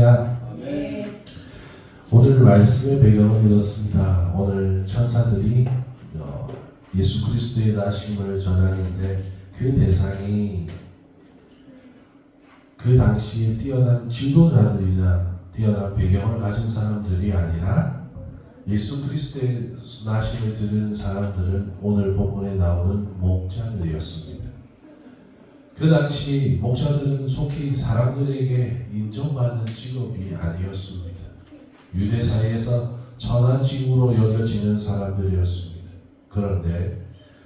할렐루야. 네. 오늘 말씀의 배경은 이렇습니다. 오늘 천사들이 예수 그리스도의 나심을 전하는데 그 대상이 그 당시에 뛰어난 지도자들이나 뛰어난 배경을 가진 사람들이 아니라 예수 그리스도의 나심을 들은 사람들은 오늘 본문에 나오는 목자들이었습니다. 그 당시 목자들은 속히 사람들에게 인정받는 직업이 아니었습니다. 유대 사회에서 천한 직무로 여겨지는 사람들이었습니다. 그런데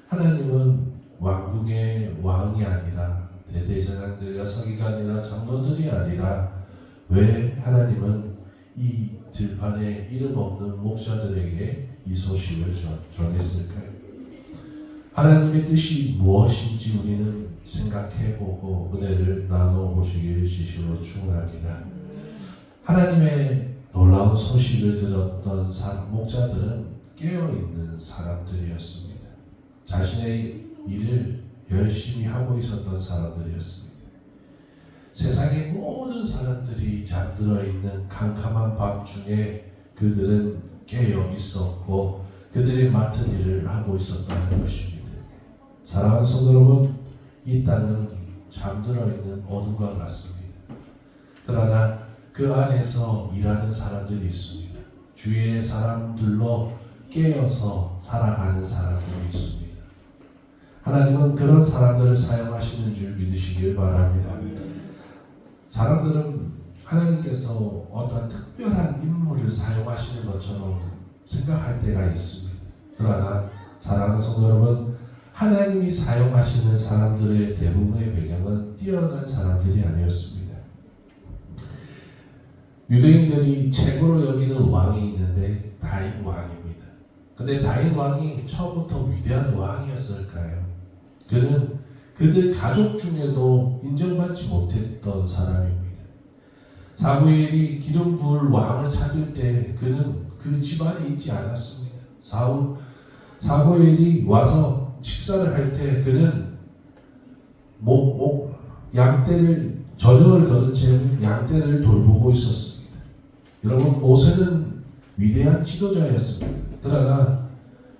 하나님은 왕궁의 왕이 아니라 대제사장들이나 서기관이나 장로들이 아니라 왜 하나님은 이 들판에 이름 없는 목자들에게 이 소식을 전했을까요? 하나님의 뜻이 무엇인지 우리는 생각해보고 은혜를 나눠보시길 진심으로 축원합니다. 하나님의 놀라운 소식을 들었던 목자들은 깨어있는 사람들이었습니다. 자신의 일을 열심히 하고 있었던 사람들이었습니다. 세상의 모든 사람들이 잠들어 있는 캄캄한 밤중에 그들은 깨어 있었고 그들이 맡은 일을 하고 있었다는 것입니다. 사랑하는 성도 여러분, 이 땅은 잠들어 있는 어둠과 같습니다. 그러나 그 안에서 일하는 사람들이 있습니다. 주위의 사람들로 깨어서 살아가는 사람들이 있습니다. 하나님은 그런 사람들을 사용하시는 줄 믿으시길 바랍니다. 사람들은 하나님께서 어떤 특별한 인물을 사용하시는 것처럼 생각할 때가 있습니다. 그러나 사랑하는 성도 여러분, 하나님이 사용하시는 사람들의 대부분의 배경은 뛰어난 사람들이 아니었습니다. 유대인들이 최고로 여기는 왕이 있는데 다윗 왕입니다. 근데 다윗 왕이 처음부터 위대한 왕이었을까요? 그는 그들 가족 중에도 인정받지 못했던 사람입니다. 사무엘이 기름 부을 왕을 찾을 때 그는 그 집안에 있지 않았습니다. 사무엘이 와서 식사를 할 때 그는 양떼를 저녁을 거둔 채 양떼를 돌보고 있었습니다. 여러분, 모세는 위대한 지도자였습니다. 그러나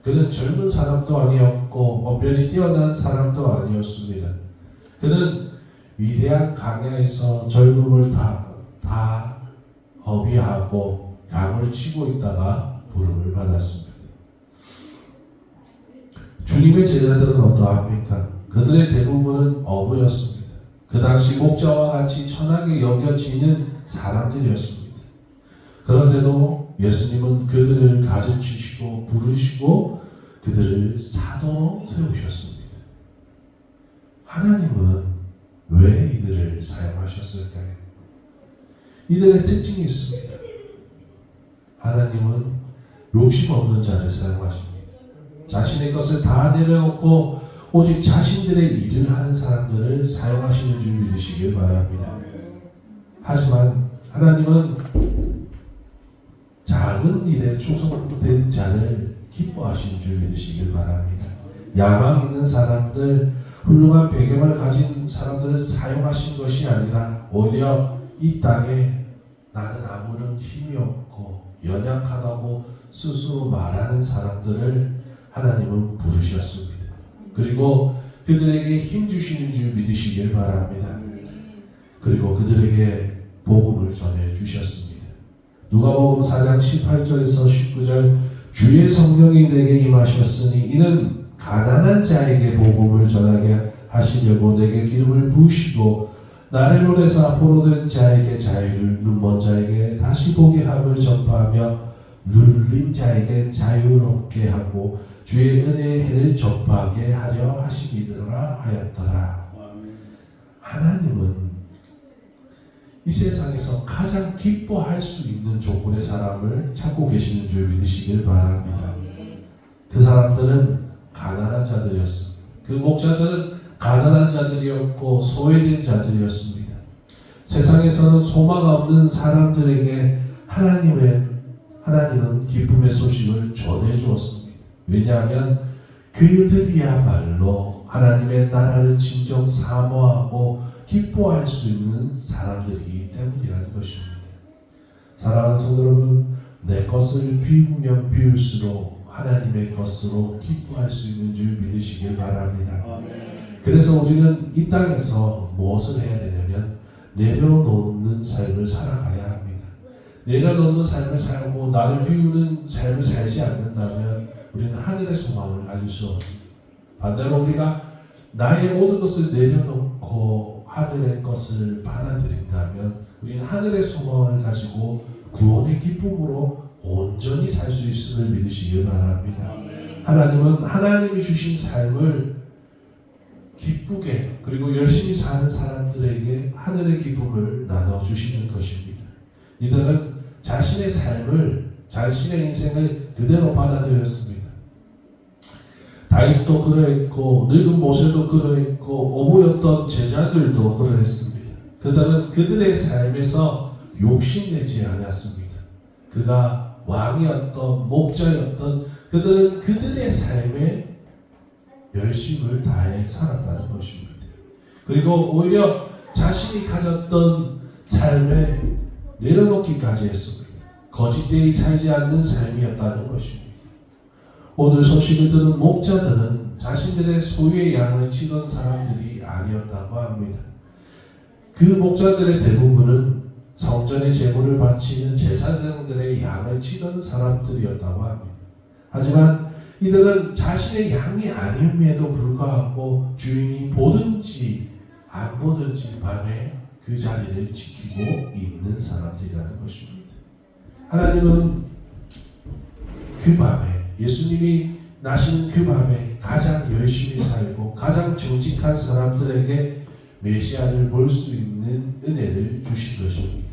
그는 젊은 사람도 아니었고 언변이 뛰어난 사람도 아니었습니다. 그는 위대한 광야에서 젊음을 다 허비하고 양을 치고 있다가 부름을 받았습니다. 주님의 제자들은 어떠합니까? 그들의 대부분은 어부였습니다. 그 당시 목자와 같이 천하게 여겨지는 사람들이었습니다. 그런데도 예수님은 그들을 가르치시고 부르시고 그들을 사도로 세우셨습니다. 하나님은 왜 이들을 사용하셨을까요? 이들의 특징이 있습니다. 하나님은 욕심 없는 자를 사용하십니다. 자신의 것을 다 내려놓고 오직 자신들의 일을 하는 사람들을 사용하시는 줄 믿으시길 바랍니다. 하지만 하나님은 작은 일에 충성된 자를 기뻐하시는 줄 믿으시길 바랍니다. 야망 있는 사람들, 훌륭한 배경을 가진 사람들을 사용하신 것이 아니라 오히려 이 땅에 나는 아무런 힘이 없고 연약하다고 스스로 말하는 사람들을 하나님은 부르셨습니다. 그리고 그들에게 힘 주시는 줄 믿으시길 바랍니다. 그리고 그들에게 복음을 전해 주셨습니다. 누가복음 4장 18절에서 19절, 주의 성령이 내게 임하셨으니 이는 가난한 자에게 복음을 전하게 하시려고 내게 기름을 부으시고 나를 보내사 포로된 자에게 자유를, 눈먼 자에게 다시 보게 함을 전파하며 눌린 자에게 자유롭게 하고 주의 은혜의 해를 전파하게 하려 하심이더라 하였더라. 하나님은 이 세상에서 가장 기뻐할 수 있는 조건의 사람을 찾고 계시는 줄 믿으시길 바랍니다. 그 사람들은 가난한 자들이었습니다. 그 목자들은 가난한 자들이었고 소외된 자들이었습니다. 세상에서는 소망 없는 사람들에게 하나님은 기쁨의 소식을 전해 주었습니다. 왜냐하면 그들이야말로 하나님의 나라를 진정 사모하고 기뻐할 수 있는 사람들이기 때문이라는 것입니다. 사랑하는 성도 여러분, 내 것을 비우면 비울수록 하나님의 것으로 기뻐할 수 있는 줄 믿으시길 바랍니다. 그래서 우리는 이 땅에서 무엇을 해야 되냐면 내려놓는 삶을 살아가야 합니다. 내려놓는 삶을 살고 나를 비우는 삶을 살지 않는다면 우리는 하늘의 소망을 가질 수 없습니다. 반대로 우리가 나의 모든 것을 내려놓고 하늘의 것을 받아들인다면 우리는 하늘의 소망을 가지고 구원의 기쁨으로 온전히 살 수 있음을 믿으시길 바랍니다. 하나님은 하나님이 주신 삶을 기쁘게 그리고 열심히 사는 사람들에게 하늘의 기쁨을 나눠주시는 것입니다. 이들은 자신의 삶을, 자신의 인생을 그대로 받아들였습니다. 다윗도 그러했고 늙은 모세도 그러했고 어부였던 제자들도 그러했습니다. 그들은 그들의 삶에서 욕심내지 않았습니다. 그가 왕이었던 목자였던 그들은 그들의 삶에 열심을 다해 살았다는 것입니다. 그리고 오히려 자신이 가졌던 삶에 내려놓기까지 했습니다. 거짓되이 살지 않는 삶이었다는 것입니다. 오늘 소식을 들은 목자들은 자신들의 소유의 양을 치던 사람들이 아니었다고 합니다. 그 목자들의 대부분은 성전의 제물을 바치는 제사장들의 양을 치던 사람들이었다고 합니다. 하지만 이들은 자신의 양이 아님에도 불구하고 주인이 보든지 안 보든지 밤에 그 자리를 지키고 있는 사람들이라는 것입니다. 하나님은 그 밤에 예수님이 나시는 그 밤에 가장 열심히 살고 가장 정직한 사람들에게 메시아를 볼 수 있는 은혜를 주신 것입니다.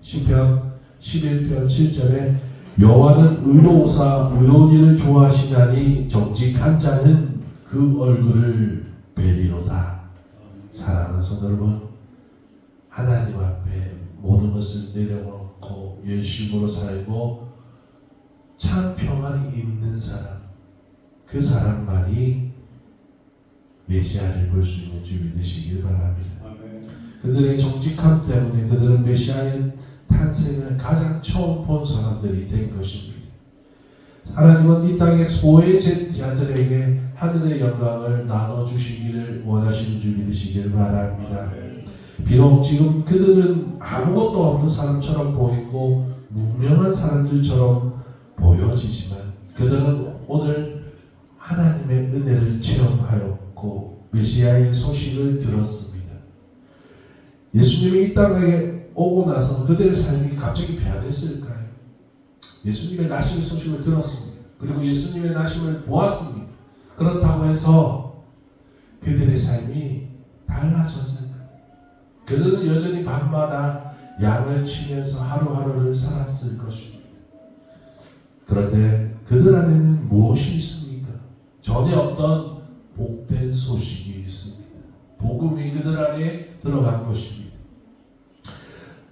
시편 11편 7절에 여호와는 의로우사 의로운 일을 좋아하시나니 정직한 자는 그 얼굴을 뵈리로다. 사랑하는 성도 여러분, 하나님 앞에 모든 것을 내려놓고 열심으로 살고 참 평안이 있는 사람, 그 사람만이 메시아를 볼 수 있는 줄 믿으시길 바랍니다. 그들의 정직함 때문에 그들은 메시아의 탄생을 가장 처음 본 사람들이 된 것입니다. 하나님은 이 땅의 소외된 자들에게 하늘의 영광을 나눠주시기를 원하시는 줄 믿으시길 바랍니다. 비록 지금 그들은 아무것도 없는 사람처럼 보이고 무명한 사람들처럼 보여지지만 그들은 오늘 하나님의 은혜를 체험하였고 메시아의 소식을 들었습니다. 예수님이 이 땅에 오고 나서 그들의 삶이 갑자기 변했을까요? 예수님의 나심의 소식을 들었습니다. 그리고 예수님의 나심을 보았습니다. 그렇다고 해서 그들의 삶이 달라졌을까요? 그들은 여전히 밤마다 양을 치면서 하루하루를 살았을 것입니다. 그런데 그들 안에는 무엇이 있습니까? 전에 없던 복된 소식이 있습니다. 복음이 그들 안에 들어간 것입니다.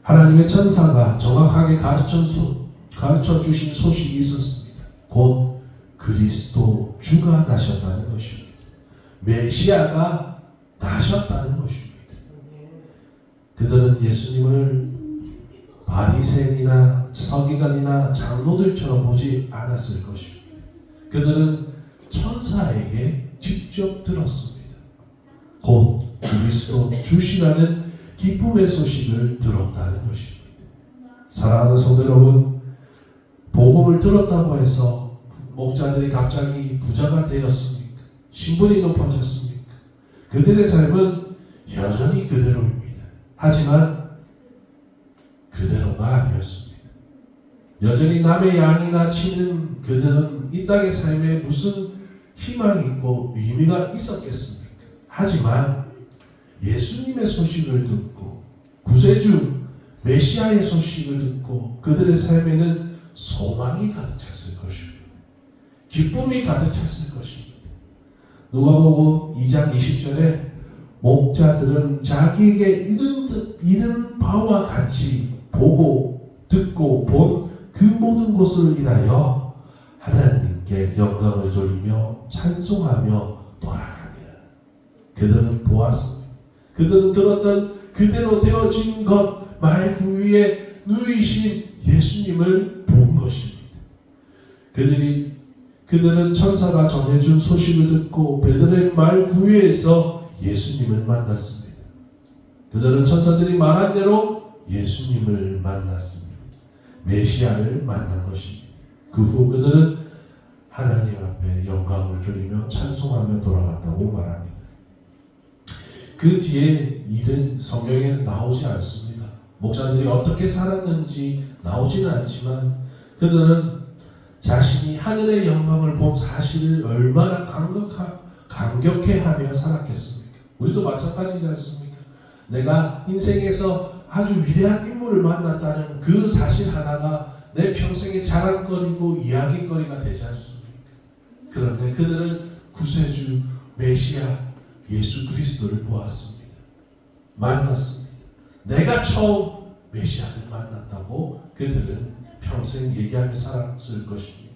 하나님의 천사가 정확하게 가르쳐 주신 소식이 있었습니다. 곧 그리스도 주가 나셨다는 것입니다. 메시아가 나셨다는 것입니다. 그들은 예수님을 바리새인이나 서기관이나 장로들처럼 보지 않았을 것입니다. 그들은 천사에게 직접 들었습니다. 곧 그리스도 주시라는 기쁨의 소식을 들었다는 것입니다. 사랑하는 성도 여러분, 복음을 들었다고 해서 목자들이 갑자기 부자가 되었습니까? 신분이 높아졌습니까? 그들의 삶은 여전히 그대로입니다. 하지만 그대로가 아니었습니다. 여전히 남의 양이나 치는 그들은 이 땅의 삶에 무슨 희망이 있고 의미가 있었겠습니까? 하지만 예수님의 소식을 듣고 구세주 메시아의 소식을 듣고 그들의 삶에는 소망이 가득 찼을 것입니다. 기쁨이 가득 찼을 것입니다. 누가복음 2장 20절에 목자들은 자기에게 이른 바와 같이 보고 듣고 본 그 모든 것을 인하여 하나님께 영광을 돌리며 찬송하며 돌아가니라. 그들은 보았습니다. 그들은 들었던 그대로 되어진 것, 말 그 위에 누이신 예수님을 본 것입니다. 그들은 천사가 전해준 소식을 듣고 베들레헴 마을 구유에서 예수님을 만났습니다. 그들은 천사들이 말한 대로 예수님을 만났습니다. 메시아를 만난 것입니다. 그 후 그들은 하나님 앞에 영광을 돌리며 찬송하며 돌아갔다고 말합니다. 그 뒤에 일은 성경에 나오지 않습니다. 목사들이 어떻게 살았는지 나오지는 않지만 그들은 자신이 하늘의 영광을 본 사실을 얼마나 감격해하며 살았겠습니까? 우리도 마찬가지지 않습니까? 내가 인생에서 아주 위대한 인물을 만났다는 그 사실 하나가 내 평생의 자랑거리고 이야기거리가 되지 않습니까? 그런데 그들은 구세주 메시아 예수 그리스도를 보았습니다. 만났습니다. 내가 처음 메시아를 만났다고 그들은 평생 얘기하며 살았을 것입니다.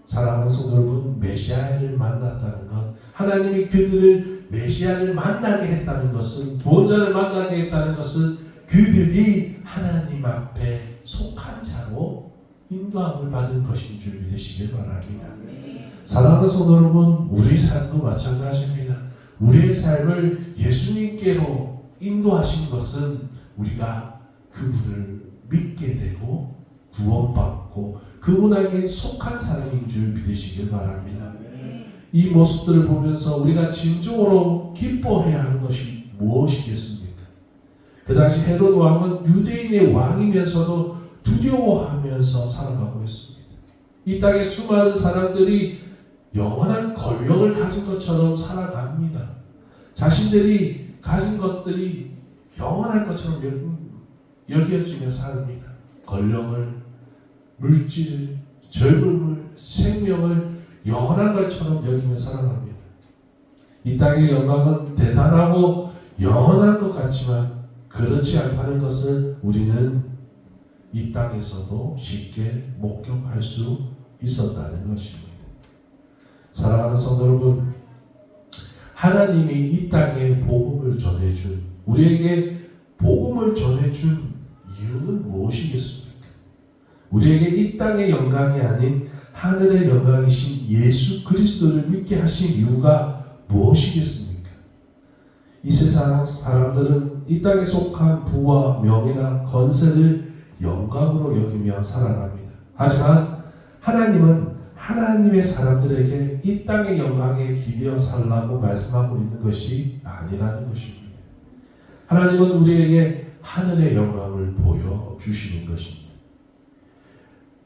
사랑하는 성도 여러분, 메시아를 만났다는 것, 하나님이 그들을 메시아를 만나게 했다는 것은, 구원자를 만나게 했다는 것은 그들이 하나님 앞에 속한 자로 인도함을 받은 것인 줄 믿으시길 바랍니다. 사랑하는 성도 여러분, 우리 삶도 마찬가지입니다. 우리의 삶을 예수님께로 인도하신 것은 우리가 그분을 믿게 되고 구원받고 그분에게 속한 사람인 줄 믿으시길 바랍니다. 이 모습들을 보면서 우리가 진정으로 기뻐해야 하는 것이 무엇이겠습니까? 그 당시 헤롯 왕은 유대인의 왕이면서도 두려워하면서 살아가고 있습니다. 이 땅에 수많은 사람들이 영원한 권력을 가진 것처럼 살아갑니다. 자신들이 가진 것들이 영원할 것처럼 여겨지며 삽니다. 권력을, 물질을, 젊음을, 생명을 영원한 것처럼 여기며 살아갑니다. 이 땅의 영광은 대단하고 영원한 것 같지만 그렇지 않다는 것을 우리는 이 땅에서도 쉽게 목격할 수 있었다는 것입니다. 사랑하는 성도 여러분, 하나님이 이 땅에 복음을 전해준, 우리에게 복음을 전해준 이유는 무엇이겠습니까? 우리에게 이 땅의 영광이 아닌 하늘의 영광이신 예수 그리스도를 믿게 하신 이유가 무엇이겠습니까? 이 세상 사람들은 이 땅에 속한 부와 명예나 건세를 영광으로 여기며 살아갑니다. 하지만 하나님은 하나님의 사람들에게 이 땅의 영광에 기대어 살라고 말씀하고 있는 것이 아니라는 것입니다. 하나님은 우리에게 하늘의 영광을 보여주시는 것입니다.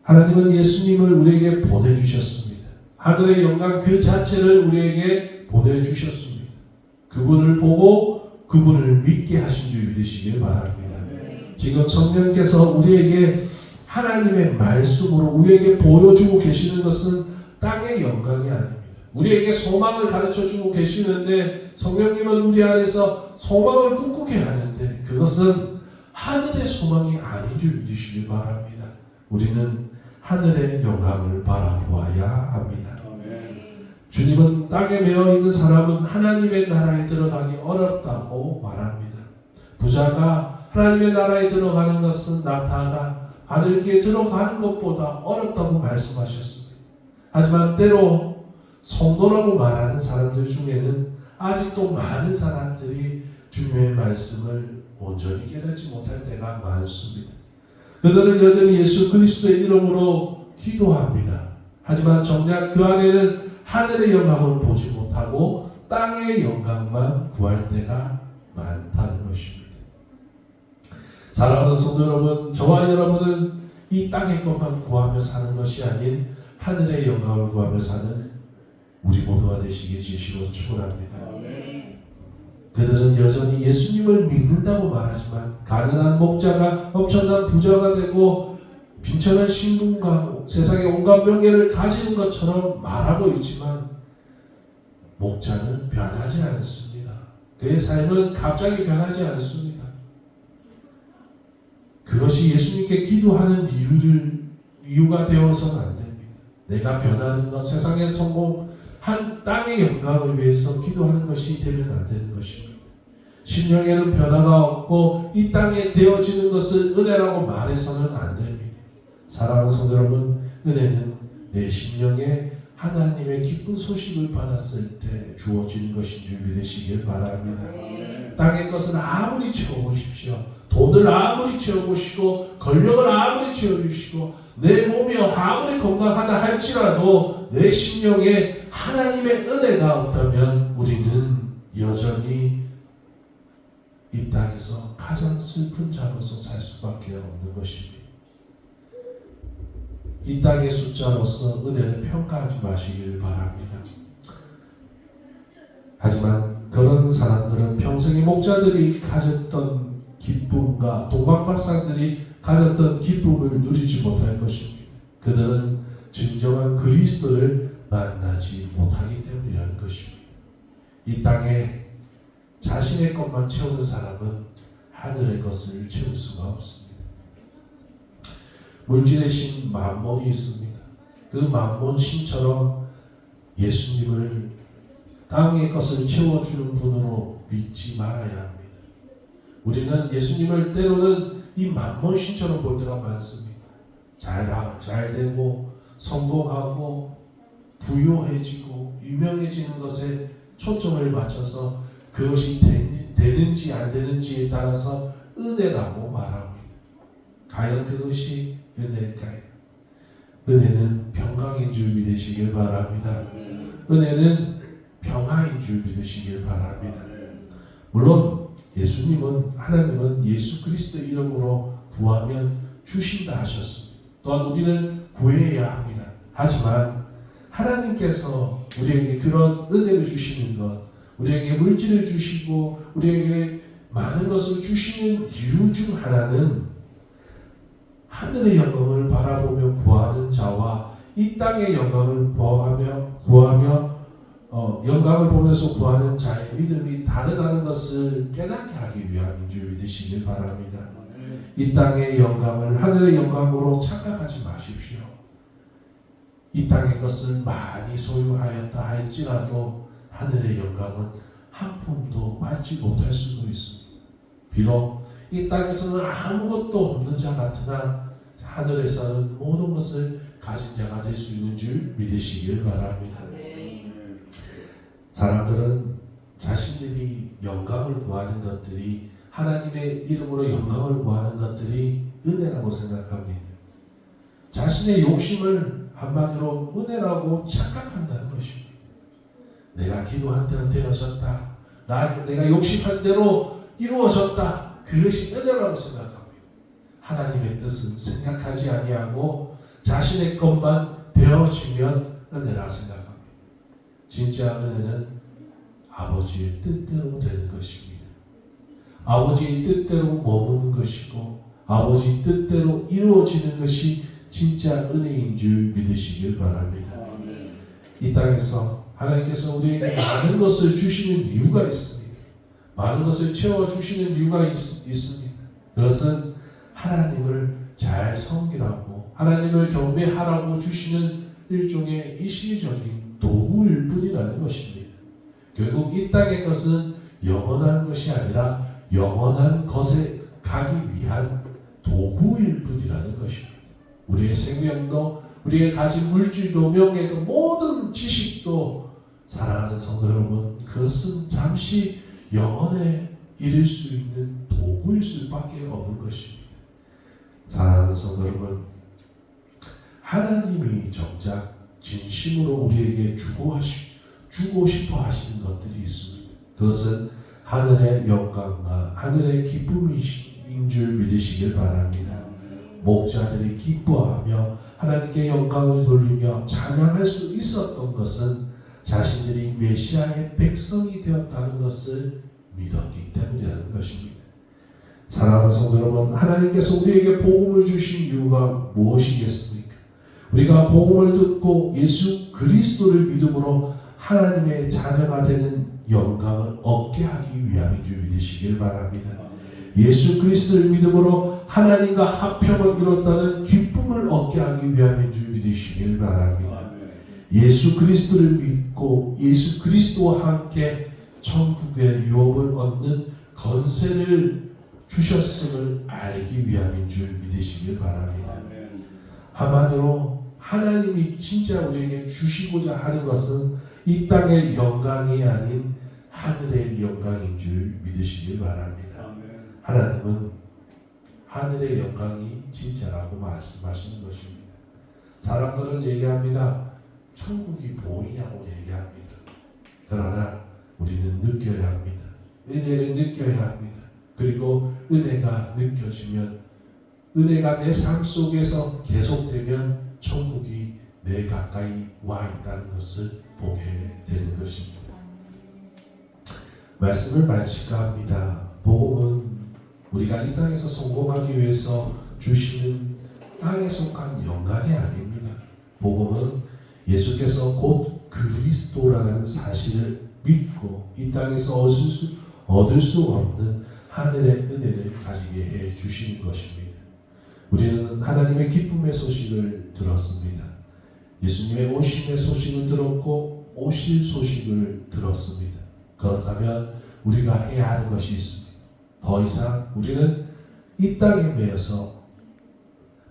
하나님은 예수님을 우리에게 보내주셨습니다. 하늘의 영광 그 자체를 우리에게 보내주셨습니다. 그분을 보고 그분을 믿게 하신 줄 믿으시길 바랍니다. 지금 성령께서 우리에게 하나님의 말씀으로 우리에게 보여주고 계시는 것은 땅의 영광이 아닙니다. 우리에게 소망을 가르쳐주고 계시는데 성령님은 우리 안에서 소망을 꿈꾸게 하는데 그것은 하늘의 소망이 아닌 줄 믿으시길 바랍니다. 우리는 하늘의 영광을 바라보아야 합니다. 주님은 땅에 매어있는 사람은 하나님의 나라에 들어가기 어렵다고 말합니다. 부자가 하나님의 나라에 들어가는 것은 나타나 하늘께 들어가는 것보다 어렵다고 말씀하셨습니다. 하지만 때로 성도라고 말하는 사람들 중에는 아직도 많은 사람들이 주님의 말씀을 온전히 깨닫지 못할 때가 많습니다. 그들은 여전히 예수 그리스도의 이름으로 기도합니다. 하지만 정작 그 안에는 하늘의 영광을 보지 못하고 땅의 영광만 구할 때가 많다는 것입니다. 사랑하는 성도 여러분, 저와 여러분은 이 땅의 것만 구하며 사는 것이 아닌 하늘의 영광을 구하며 사는 우리 모두가 되시기에 진심으로 축원합니다. 그들은 여전히 예수님을 믿는다고 말하지만 가난한 목자가 엄청난 부자가 되고 빈천한 신분과 세상의 온갖 명예를 가지는 것처럼 말하고 있지만 목자는 변하지 않습니다. 그의 삶은 갑자기 변하지 않습니다. 그것이 예수님께 기도하는 이유가 되어서는 안 됩니다. 내가 변하는 것, 세상의 성공, 한 땅의 영광을 위해서 기도하는 것이 되면 안 되는 것입니다. 심령에는 변화가 없고 이 땅에 되어지는 것을 은혜라고 말해서는 안 됩니다. 사랑하는 성도 여러분, 은혜는 내 심령에 하나님의 기쁜 소식을 받았을 때 주어지는 것인 줄 믿으시길 바랍니다. 땅의 것은 아무리 채워보십시오. 돈을 아무리 채워보시고 권력을 아무리 채워주시고 내 몸이 아무리 건강하다 할지라도 내 심령에 하나님의 은혜가 없다면 우리는 여전히 이 땅에서 가장 슬픈 자로서 살 수밖에 없는 것입니다. 이 땅의 숫자로서 은혜를 평가하지 마시길 바랍니다. 하지만 그런 사람들은 평생의 목자들이 가졌던 기쁨과 동방박사들이 가졌던 기쁨을 누리지 못할 것입니다. 그들은 진정한 그리스도를 만나지 못하기 때문이라는 것입니다. 이 땅에 자신의 것만 채우는 사람은 하늘의 것을 채울 수가 없습니다. 물질의 신 만몬이 있습니다. 그 만몬 신처럼 예수님을 땅의 것을 채워주는 분으로 믿지 말아야 합니다. 우리는 예수님을 때로는 이 만몬 신처럼 볼 때가 많습니다. 잘 되고 성공하고 부유해지고 유명해지는 것에 초점을 맞춰서 그것이 되는지 안 되는지에 따라서 은혜라고 말합니다. 과연 그것이 은혜일까요? 은혜는 평강인 줄 믿으시길 바랍니다. 은혜는 평화인 줄 믿으시길 바랍니다. 물론 예수님은, 하나님은 예수 그리스도 이름으로 구하면 주신다 하셨습니다. 또한 우리는 구해야 합니다. 하지만 하나님께서 우리에게 그런 은혜를 주시는 것, 우리에게 물질을 주시고 우리에게 많은 것을 주시는 이유 중 하나는 하늘의 영광을 바라보며 구하는 자와 이 땅의 영광을 구하며 영광을 보면서 구하는 자의 믿음이 다르다는 것을 깨닫게 하기 위함인 줄 믿으시길 바랍니다. 이 땅의 영광을 하늘의 영광으로 착각하지 마십시오. 이 땅의 것을 많이 소유하였다 할지라도 하늘의 영광은 한 푼도 받지 못할 수도 있습니다. 비록 이 땅에서는 아무것도 없는 자 같으나 하늘에서는 모든 것을 가진 자가 될 수 있는 줄 믿으시길 바랍니다. 사람들은 자신들이 영광을 구하는 것들이, 하나님의 이름으로 영광을 구하는 것들이 은혜라고 생각합니다. 자신의 욕심을 한마디로 은혜라고 착각한다는 것입니다. 내가 기도한 대로 되어졌다. 내가 욕심한 대로 이루어졌다. 그것이 은혜라고 생각합니다. 하나님의 뜻은 생각하지 아니하고 자신의 것만 되어지면 은혜라 생각합니다. 진짜 은혜는 아버지의 뜻대로 되는 것입니다. 아버지의 뜻대로 머무는 것이고 아버지의 뜻대로 이루어지는 것이 진짜 은혜인 줄 믿으시길 바랍니다. 이 땅에서 하나님께서 우리에게 많은 것을 주시는 이유가 있습니다. 많은 것을 채워주시는 이유가 있습니다. 그것은 하나님을 잘 섬기라고, 하나님을 경배하라고 주시는 일종의 일시적인 도구일 뿐이라는 것입니다. 결국 이 땅의 것은 영원한 것이 아니라 영원한 것에 가기 위한 도구일 뿐이라는 것입니다. 우리의 생명도, 우리의 가진 물질도, 명예도, 모든 지식도, 사랑하는 성도 여러분, 그것은 잠시 영원에 이를 수 있는 도구일 수밖에 없는 것입니다. 사랑하는 성도 여러분, 하나님이 정작 진심으로 우리에게 주고 싶어 하시는 것들이 있습니다. 그것은 하늘의 영광과 하늘의 기쁨인 줄 믿으시길 바랍니다. 목자들이 기뻐하며 하나님께 영광을 돌리며 찬양할 수 있었던 것은 자신들이 메시아의 백성이 되었다는 것을 믿었기 때문이라는 것입니다. 사랑하는 성도 여러분, 하나님께서 우리에게 복음을 주신 이유가 무엇이겠습니까? 우리가 복음을 듣고 예수 그리스도를 믿음으로 하나님의 자녀가 되는 영광을 얻게 하기 위함인 줄 믿으시길 바랍니다. 예수 그리스도를 믿음으로 하나님과 합평을 이뤘다는 기쁨을 얻게 하기 위함인 줄 믿으시길 바랍니다. 예수 그리스도를 믿고 예수 그리스도와 함께 천국의 유업을 얻는 건세를 주셨음을 알기 위함인 줄 믿으시길 바랍니다. 한마디로 하나님이 진짜 우리에게 주시고자 하는 것은 이 땅의 영광이 아닌 하늘의 영광인 줄 믿으시길 바랍니다. 하나님은 하늘의 영광이 진짜라고 말씀하시는 것입니다. 사람들은 얘기합니다. 천국이 보이냐고 얘기합니다. 그러나 우리는 느껴야 합니다. 은혜를 느껴야 합니다. 그리고 은혜가 느껴지면, 은혜가 내 삶 속에서 계속되면 천국이 내 가까이 와 있다는 것을 보게 되는 것입니다. 말씀을 마칠까 합니다. 복음은 우리가 이 땅에서 성공하기 위해서 주시는 땅에 속한 영광이 아닙니다. 복음은 예수께서 곧 그리스도라는 사실을 믿고 이 땅에서 얻을 수 없는 하늘의 은혜를 가지게 해 주시는 것입니다. 우리는 하나님의 기쁨의 소식을 들었습니다. 예수님의 오심의 소식을 들었고 오실 소식을 들었습니다. 그렇다면 우리가 해야 하는 것이 있습니다. 더 이상 우리는 이 땅에 매여서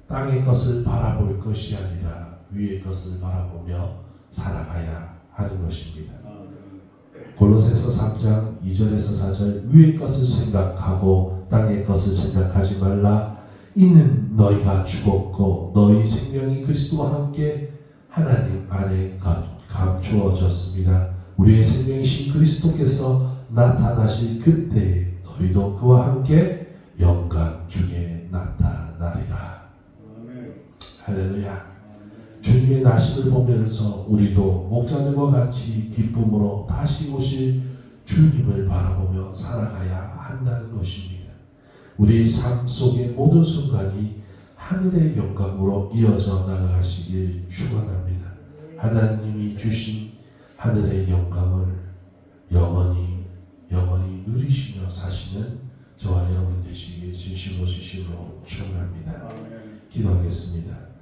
땅의 것을 바라볼 것이 아니라 위의 것을 바라보며 살아가야 하는 것입니다. 골로새서 3장 2절에서 4절 위의 것을 생각하고 땅의 것을 생각하지 말라. 이는 너희가 죽었고 너희 생명이 그리스도와 함께 하나님 안에 감추어졌습니다. 우리의 생명이신 그리스도께서 나타나실 그때에 너희도 그와 함께 영광 중에 나타나리라. 할렐루야. 주님의 나심을 보면서 우리도 목자들과 같이 기쁨으로 다시 오실 주님을 바라보며 살아가야 한다는 것입니다. 우리의 삶 속의 모든 순간이 하늘의 영광으로 이어져 나가시길 축원합니다. 하나님이 주신 하늘의 영광을 영원히 누리시며 사시는 저와 여러분 되시길 진심으로 축원합니다. 기도하겠습니다.